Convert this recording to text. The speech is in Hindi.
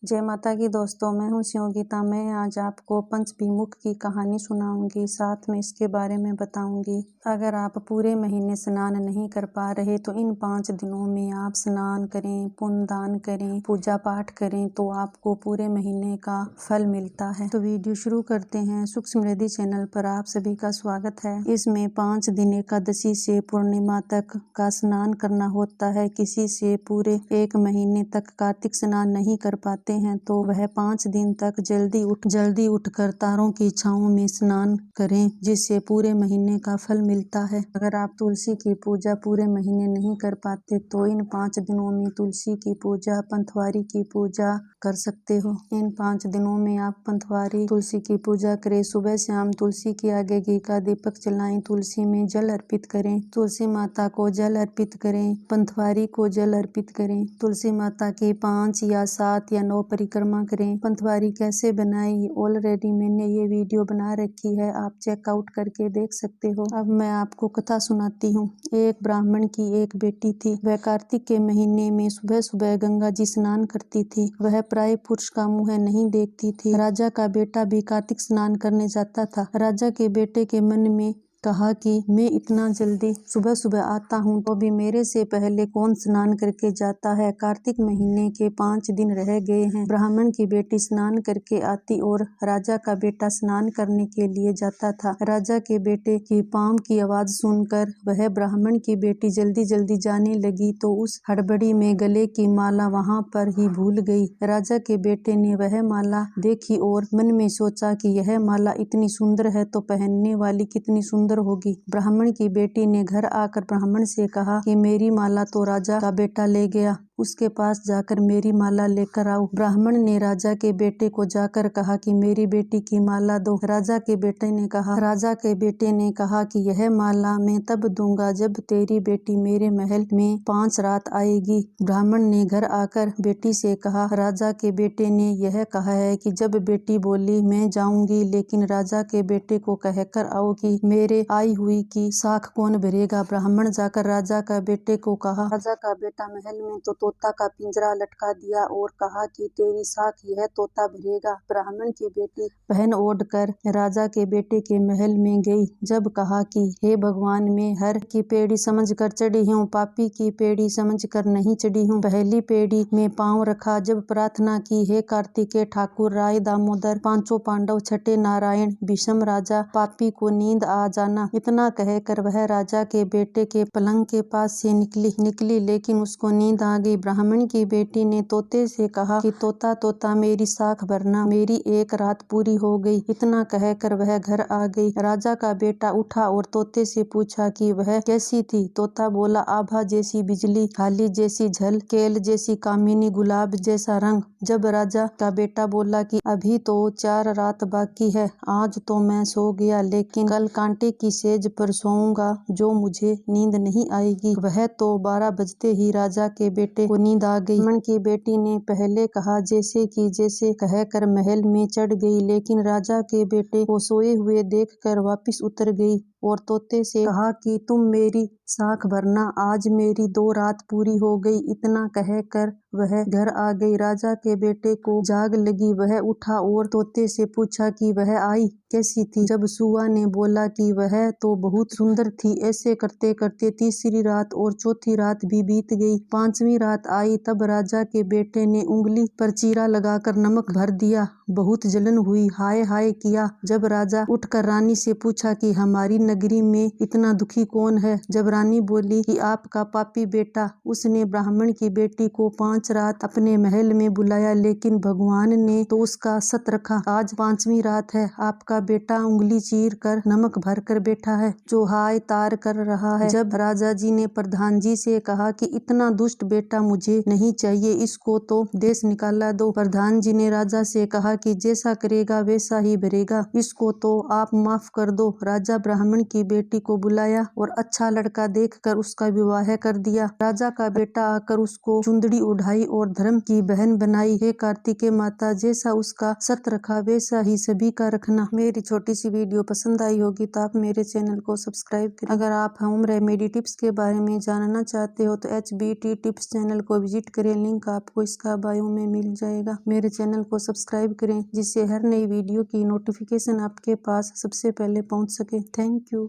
जय माता की दोस्तों, मैं हूँ शिवगीता। मैं आज आपको पंचविमुख की कहानी सुनाऊंगी, साथ में इसके बारे में बताऊंगी। अगर आप पूरे महीने स्नान नहीं कर पा रहे तो इन 5 दिनों में आप स्नान करें, पुण्य दान करें, पूजा पाठ करें तो आपको पूरे महीने का फल मिलता है। तो वीडियो शुरू करते हैं। सुख समृद्धि चैनल पर आप सभी का स्वागत है। इसमें 5 दिन एकादशी से पूर्णिमा तक का स्नान करना होता है। किसी से पूरे 1 महीने तक कार्तिक स्नान नहीं कर पाते हैं तो वह 5 दिन तक जल्दी उठकर तारों की छांव में स्नान करें, जिससे पूरे महीने का फल मिलता है। अगर आप तुलसी की पूजा पूरे महीने नहीं कर पाते तो इन 5 दिनों में तुलसी की पूजा, पंथवारी की पूजा कर सकते हो। इन 5 दिनों में आप पंथवारी तुलसी की पूजा करें। सुबह शाम तुलसी के आगे घी का दीपक जलाएं, तुलसी में जल अर्पित करें, तुलसी माता को जल अर्पित करें, पंथवारी को जल अर्पित करें। तुलसी माता की 5 या 7 या 9 परिक्रमा करें। पंथवारी कैसे बनाई, ऑलरेडी मैंने ये वीडियो बना रखी है, आप चेकआउट करके देख सकते हो। अब मैं आपको कथा सुनाती हूँ। एक ब्राह्मण की एक बेटी थी। वह कार्तिक के महीने में सुबह सुबह गंगा जी स्नान करती थी। वह प्राय पुरुष का मुँह नहीं देखती थी। राजा का बेटा भी कार्तिक स्नान करने जाता था। राजा के बेटे के मन में कहा कि मैं इतना जल्दी सुबह सुबह आता हूँ तो भी मेरे से पहले कौन स्नान करके जाता है। कार्तिक महीने के 5 दिन रह गए हैं। ब्राह्मण की बेटी स्नान करके आती और राजा का बेटा स्नान करने के लिए जाता था। राजा के बेटे की पाँव की आवाज सुनकर वह ब्राह्मण की बेटी जल्दी जल्दी जाने लगी तो उस हड़बड़ी में गले की माला वहाँ पर ही भूल गई। राजा के बेटे ने वह माला देखी और मन में सोचा कि यह माला इतनी सुंदर है तो पहनने वाली कितनी सुंदर होगी। ब्राह्मण की बेटी ने घर आकर ब्राह्मण से कहा कि मेरी माला तो राजा का बेटा ले गया, उसके पास जाकर मेरी माला लेकर आओ। ब्राह्मण ने राजा के बेटे को जाकर कहा कि मेरी बेटी की माला दो। राजा के बेटे ने कहा कि यह माला मैं तब दूंगा जब तेरी बेटी मेरे महल में 5 रात आएगी। ब्राह्मण ने घर आकर बेटी से कहा, राजा के बेटे ने यह कहा है कि जब बेटी बोली मैं जाऊंगी, लेकिन राजा के बेटे को कहकर आओ कि मेरे आई हुई की साख कौन भरेगा। ब्राह्मण जाकर राजा का बेटे को कहा। राजा का बेटा महल में तो तोता का पिंजरा लटका दिया और कहा कि तेरी साख यह तोता भरेगा। ब्राह्मण की बेटी पहन ओढ़ कर राजा के बेटे के महल में गई। जब कहा कि हे भगवान, मैं हर की पेड़ी समझ कर चढ़ी हूँ, पापी की पेड़ी समझ कर नहीं चढ़ी हूँ। पहली पेड़ी में पाँव रखा। जब प्रार्थना की, हे कार्तिकेय ठाकुर, राय दामोदर, 5 पांडव, छठे नारायण, विषम राजा, पापी को नींद आ जाना, इतना कहकर वह राजा के बेटे के पलंग के पास से निकली लेकिन उसको नींद आ गई। ब्राह्मण की बेटी ने तोते से कहा कि तोता तोता मेरी साख भरना, मेरी 1 रात पूरी हो गई। इतना कहकर वह घर आ गई। राजा का बेटा उठा और तोते से पूछा कि वह कैसी थी। तोता बोला, आभा जैसी बिजली, खाली जैसी झल, केल जैसी कामिनी, गुलाब जैसा रंग। जब राजा का बेटा बोला कि अभी तो 4 रात बाकी है, आज तो मैं सो गया, लेकिन कल कांटे की सेज पर सोऊंगा जो मुझे नींद नहीं आएगी। वह तो 12 बजते ही राजा के बेटे को नींद आ गई। ब्राह्मण की बेटी ने पहले कहा जैसे कि जैसे कहकर महल में चढ़ गई, लेकिन राजा के बेटे को सोए हुए देखकर वापिस उतर गई और तोते से कहा कि तुम मेरी साख भरना, आज मेरी 2 रात पूरी हो गई। इतना कहकर वह घर आ गई। राजा के बेटे को जाग लगी। वह उठा और तोते से पूछा कि वह आई कैसी थी। जब सुआ ने बोला कि वह तो बहुत सुंदर थी। ऐसे करते करते तीसरी रात और चौथी रात भी बीत गई। 5वीं रात आई तब राजा के बेटे ने उंगली पर चीरा लगाकर नमक भर दिया। बहुत जलन हुई, हाय हाय किया। जब राजा उठकर रानी से पूछा कि हमारी नगरी में इतना दुखी कौन है। जब रानी बोली कि आपका पापी बेटा, उसने ब्राह्मण की बेटी को 5 रात अपने महल में बुलाया, लेकिन भगवान ने तो उसका सत रखा। आज 5वीं रात है, आपका बेटा उंगली चीर कर नमक भर कर बैठा है, जो हाय तार कर रहा है। जब राजा जी ने प्रधान जी से कहा कि इतना दुष्ट बेटा मुझे नहीं चाहिए, इसको तो देश निकाला दो। प्रधान जी ने राजा से कहा कि जैसा करेगा वैसा ही भरेगा, इसको तो आप माफ कर दो। राजा ब्राह्मण ब्राह्मण की बेटी को बुलाया और अच्छा लड़का देखकर उसका विवाह कर दिया। राजा का बेटा आकर उसको चुंदड़ी उठाई और धर्म की बहन बनाई। हे कार्तिकेय माता, जैसा उसका शर्त रखा वैसा ही सभी का रखना। मेरी छोटी सी वीडियो पसंद आई होगी तो आप मेरे चैनल को सब्सक्राइब करें। अगर आप होम रेमेडी टिप्स के बारे में जानना चाहते हो तो HBT टिप्स चैनल को विजिट करें। लिंक आपको इसका बायो में मिल जाएगा। मेरे चैनल को सब्सक्राइब करें जिससे हर नई वीडियो की नोटिफिकेशन आपके पास सबसे पहले पहुंच सके। Thank you.